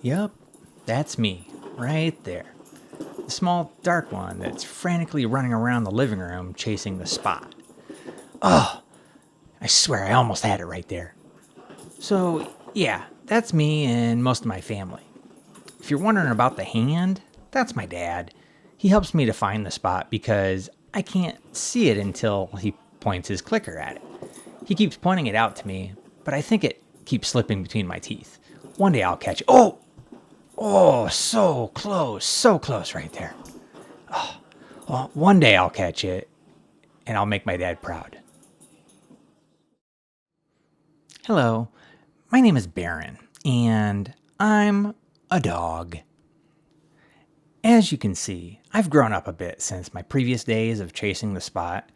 Yup, that's me, right there. The small, dark one that's frantically running around the living room chasing the spot. Oh, I swear I almost had it right there. So, yeah, that's me and most of my family. If you're wondering about the hand, that's my dad. He helps me to find the spot because I can't see it until he points his clicker at it. He keeps pointing it out to me, but I think it keeps slipping between my teeth. One day I'll catch it. Oh, so close right there. Well, one day I'll catch it, and I'll make my dad proud. Hello, my name is Baron, and I'm a dog. As you can see, I've grown up a bit since my previous days of chasing the spot.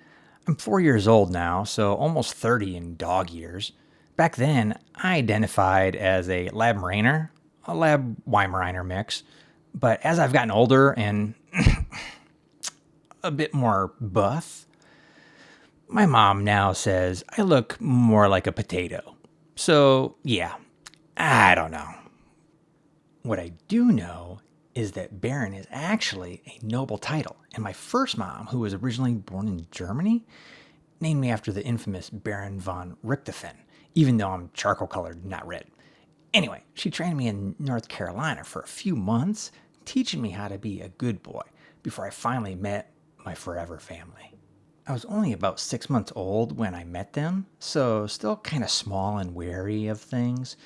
I'm 4 years old now, so almost 30 in dog years. Back then, I identified as a Labrador, a Lab Weimaraner mix, but as I've gotten older and a bit more buff, my mom now says I look more like a potato. So, yeah, I don't know. What I do know is that Baron is actually a noble title, and my first mom, who was originally born in Germany, named me after the infamous Baron von Richthofen, even though I'm charcoal colored, not red. Anyway, she trained me in North Carolina for a few months, teaching me how to be a good boy before I finally met my forever family. I was only about 6 months old when I met them, so still kind of small and wary of things.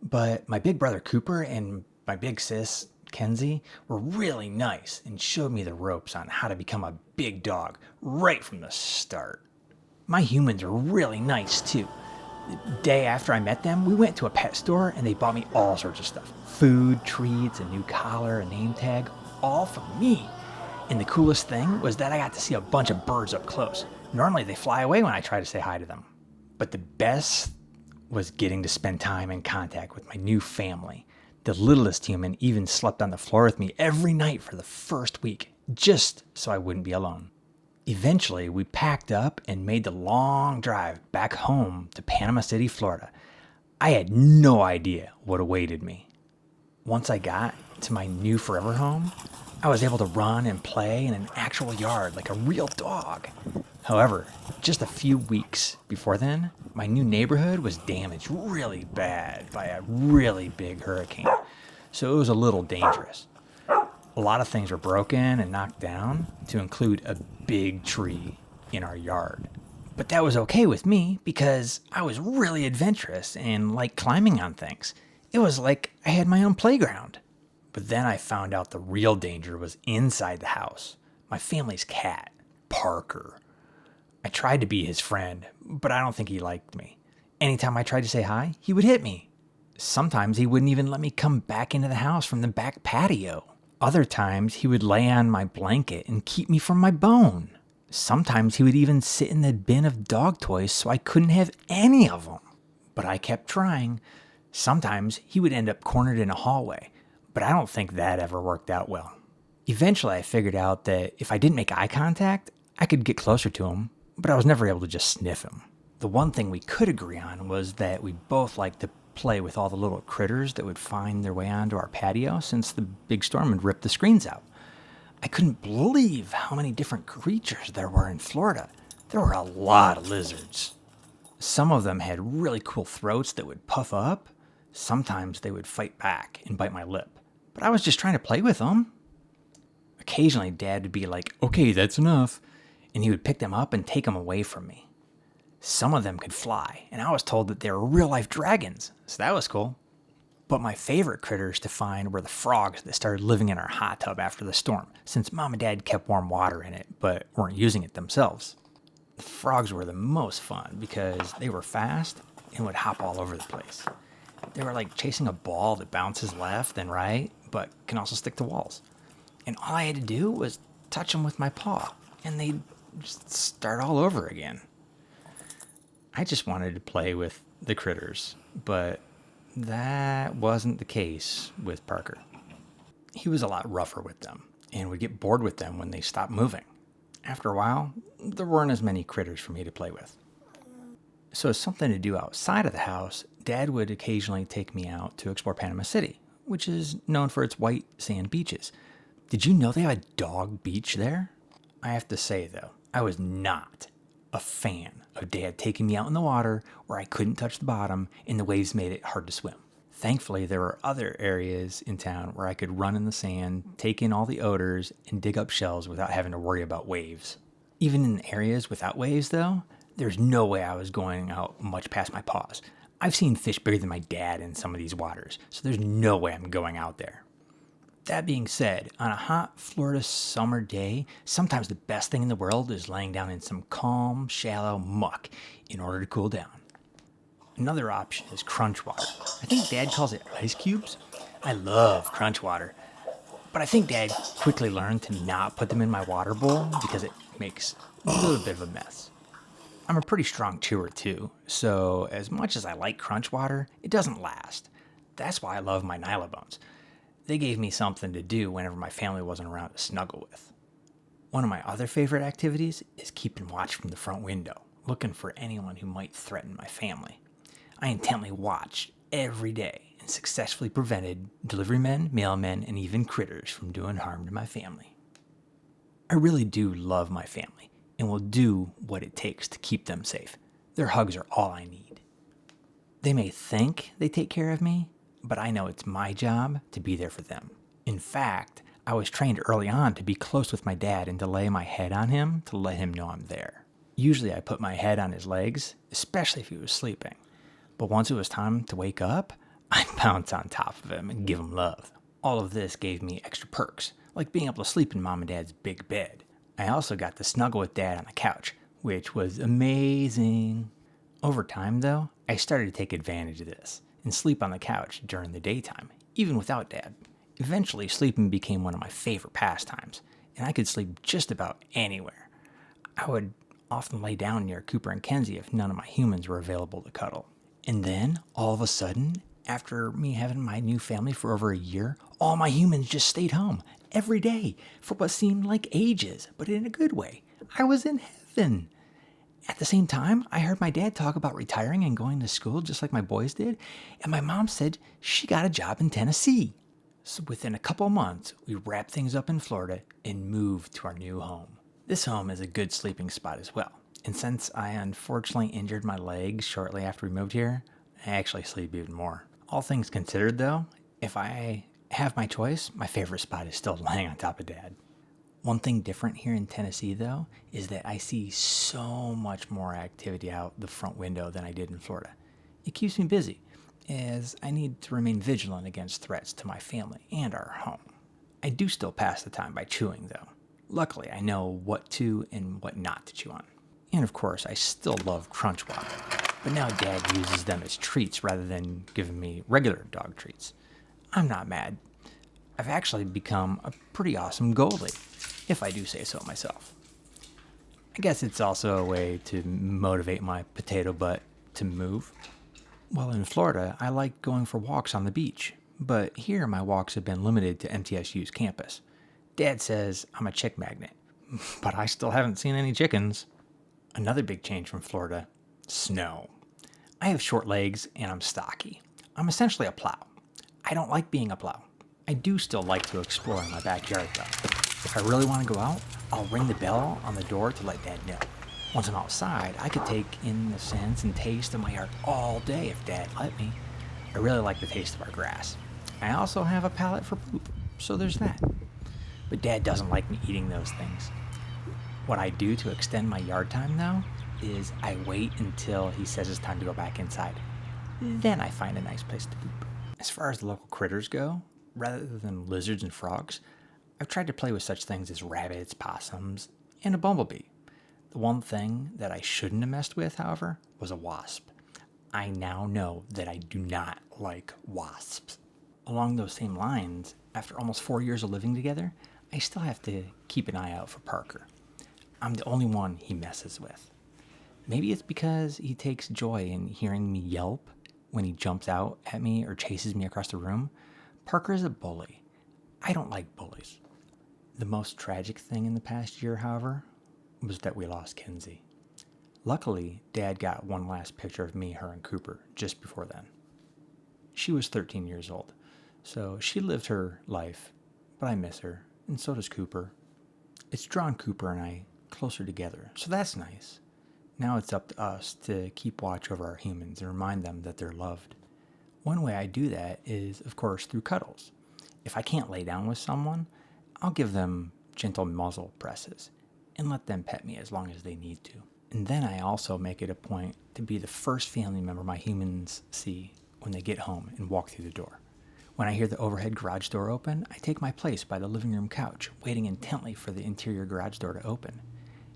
But my big brother Cooper and my big sis Kenzie were really nice and showed me the ropes on how to become a big dog right from the start. My humans are really nice too. The day after I met them, we went to a pet store and they bought me all sorts of stuff. Food, treats, a new collar, a name tag, all for me. And the coolest thing was that I got to see a bunch of birds up close. Normally they fly away when I try to say hi to them. But the best was getting to spend time in contact with my new family. The littlest human even slept on the floor with me every night for the first week, just so I wouldn't be alone. Eventually, we packed up and made the long drive back home to Panama City, Florida. I had no idea what awaited me. Once I got to my new forever home, I was able to run and play in an actual yard like a real dog. However, just a few weeks before then, my new neighborhood was damaged really bad by a really big hurricane, so it was a little dangerous. A lot of things were broken and knocked down, to include a big tree in our yard. But that was okay with me because I was really adventurous and liked climbing on things. It was like I had my own playground. But then I found out the real danger was inside the house. My family's cat, Parker. I tried to be his friend, but I don't think he liked me. Anytime I tried to say hi, he would hit me. Sometimes he wouldn't even let me come back into the house from the back patio. Other times he would lay on my blanket and keep me from my bone. Sometimes he would even sit in the bin of dog toys so I couldn't have any of them. But I kept trying. Sometimes he would end up cornered in a hallway, but I don't think that ever worked out well. Eventually I figured out that if I didn't make eye contact, I could get closer to him, but I was never able to just sniff him. The one thing we could agree on was that we both liked to play with all the little critters that would find their way onto our patio since the big storm had ripped the screens out. I couldn't believe how many different creatures there were in Florida. There were a lot of lizards. Some of them had really cool throats that would puff up. Sometimes they would fight back and bite my lip. But I was just trying to play with them. Occasionally, Dad would be like, "Okay, that's enough," and he would pick them up and take them away from me. Some of them could fly, and I was told that they were real-life dragons, so that was cool. But my favorite critters to find were the frogs that started living in our hot tub after the storm, since Mom and Dad kept warm water in it, but weren't using it themselves. The frogs were the most fun because they were fast and would hop all over the place. They were like chasing a ball that bounces left and right, but can also stick to walls. And all I had to do was touch them with my paw, and they'd just start all over again. I just wanted to play with the critters, but that wasn't the case with Parker. He was a lot rougher with them, and would get bored with them when they stopped moving. After a while, there weren't as many critters for me to play with. So as something to do outside of the house, Dad would occasionally take me out to explore Panama City, which is known for its white sand beaches. Did you know they have a dog beach there? I have to say, though, I was not a fan of Dad taking me out in the water where I couldn't touch the bottom and the waves made it hard to swim. Thankfully, there were other areas in town where I could run in the sand, take in all the odors, and dig up shells without having to worry about waves. Even in areas without waves, though, there's no way I was going out much past my paws. I've seen fish bigger than my dad in some of these waters, so there's no way I'm going out there. That being said, on a hot Florida summer day, sometimes the best thing in the world is laying down in some calm, shallow muck in order to cool down. Another option is crunch water. I think Dad calls it ice cubes. I love crunch water, but I think Dad quickly learned to not put them in my water bowl because it makes a little bit of a mess. I'm a pretty strong chewer too, so as much as I like crunch water, it doesn't last. That's why I love my Nylabones. They gave me something to do whenever my family wasn't around to snuggle with. One of my other favorite activities is keeping watch from the front window, looking for anyone who might threaten my family. I intently watched every day and successfully prevented delivery men, mailmen, and even critters from doing harm to my family. I really do love my family and will do what it takes to keep them safe. Their hugs are all I need. They may think they take care of me, but I know it's my job to be there for them. In fact, I was trained early on to be close with my dad and to lay my head on him to let him know I'm there. Usually I put my head on his legs, especially if he was sleeping. But once it was time to wake up, I'd bounce on top of him and give him love. All of this gave me extra perks, like being able to sleep in Mom and Dad's big bed. I also got to snuggle with Dad on the couch, which was amazing. Over time, though, I started to take advantage of this and sleep on the couch during the daytime, even without Dad. Eventually, sleeping became one of my favorite pastimes, and I could sleep just about anywhere. I would often lay down near Cooper and Kenzie if none of my humans were available to cuddle. And then, all of a sudden, after me having my new family for over a year, all my humans just stayed home every day for what seemed like ages, but in a good way. I was in heaven. At the same time, I heard my dad talk about retiring and going to school just like my boys did, and my mom said she got a job in Tennessee. So within a couple of months, we wrapped things up in Florida and moved to our new home. This home is a good sleeping spot as well. And since I unfortunately injured my legs shortly after we moved here, I actually sleep even more. All things considered, though, if I have my choice, my favorite spot is still laying on top of Dad. One thing different here in Tennessee, though, is that I see so much more activity out the front window than I did in Florida. It keeps me busy, as I need to remain vigilant against threats to my family and our home. I do still pass the time by chewing, though. Luckily, I know what to and what not to chew on. And of course, I still love crunch water, but now Dad uses them as treats rather than giving me regular dog treats. I'm not mad. I've actually become a pretty awesome goalie, if I do say so myself. I guess it's also a way to motivate my potato butt to move. Well, in Florida, I like going for walks on the beach, but here my walks have been limited to MTSU's campus. Dad says I'm a chick magnet, but I still haven't seen any chickens. Another big change from Florida, snow. I have short legs and I'm stocky. I'm essentially a plow. I don't like being a plow. I do still like to explore in my backyard though. If I really want to go out, I'll ring the bell on the door to let Dad know. Once I'm outside, I could take in the scents and taste of my yard all day if Dad let me. I really like the taste of our grass. I also have a palate for poop, so there's that. But Dad doesn't like me eating those things. What I do to extend my yard time, though, is I wait until he says it's time to go back inside. Then I find a nice place to poop. As far as the local critters go, rather than lizards and frogs, I've tried to play with such things as rabbits, possums, and a bumblebee. The one thing that I shouldn't have messed with, however, was a wasp. I now know that I do not like wasps. Along those same lines, after almost 4 years of living together, I still have to keep an eye out for Parker. I'm the only one he messes with. Maybe it's because he takes joy in hearing me yelp when he jumps out at me or chases me across the room. Parker is a bully. I don't like bullies. The most tragic thing in the past year, however, was that we lost Kenzie. Luckily, Dad got one last picture of me, her, and Cooper just before then. She was 13 years old, So she lived her life, but I miss her, and so does Cooper. It's drawn Cooper and I closer together, so that's nice. Now it's up to us to keep watch over our humans and remind them that they're loved. One way I do that is, of course, through cuddles. If I can't lay down with someone, I'll give them gentle muzzle presses and let them pet me as long as they need to. And then I also make it a point to be the first family member my humans see when they get home and walk through the door. When I hear the overhead garage door open, I take my place by the living room couch, waiting intently for the interior garage door to open.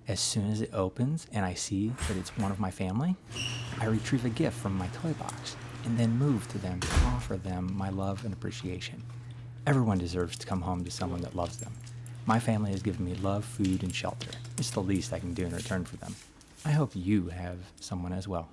As soon as it opens and I see that it's one of my family, I retrieve a gift from my toy box and then move to them to offer them my love and appreciation. Everyone deserves to come home to someone that loves them. My family has given me love, food, and shelter. It's the least I can do in return for them. I hope you have someone as well.